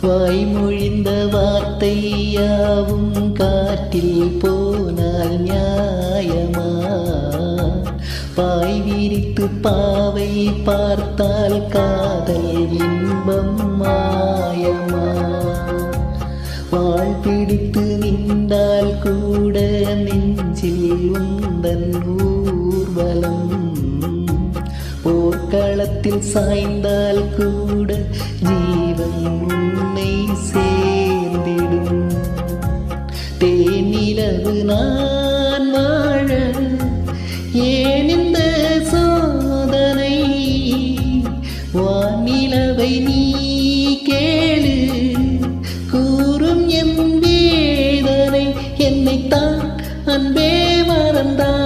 வாய்மொழிந்த வார்த்தையாவும் காற்றில் போனால் நியாயமா? பாய் விரித்து பாவை பார்த்தால் காதல் இன்பம் மாயமா? வாழ் பிடித்து நின்றால் கூட நெஞ்சில் உந்தன் ஊர்வலம். போர்க்களத்தில் சாய்ந்தால் கூட ஜீவன் உன்னை சேர்ந்திடும். தேனிலவு நான் வாழ ஏன் இந்த சோதனை? வானிலவை நீ கேளு, கூறும் என் வேதனை. என்னைத்தான் அன்பே மறந்தான்.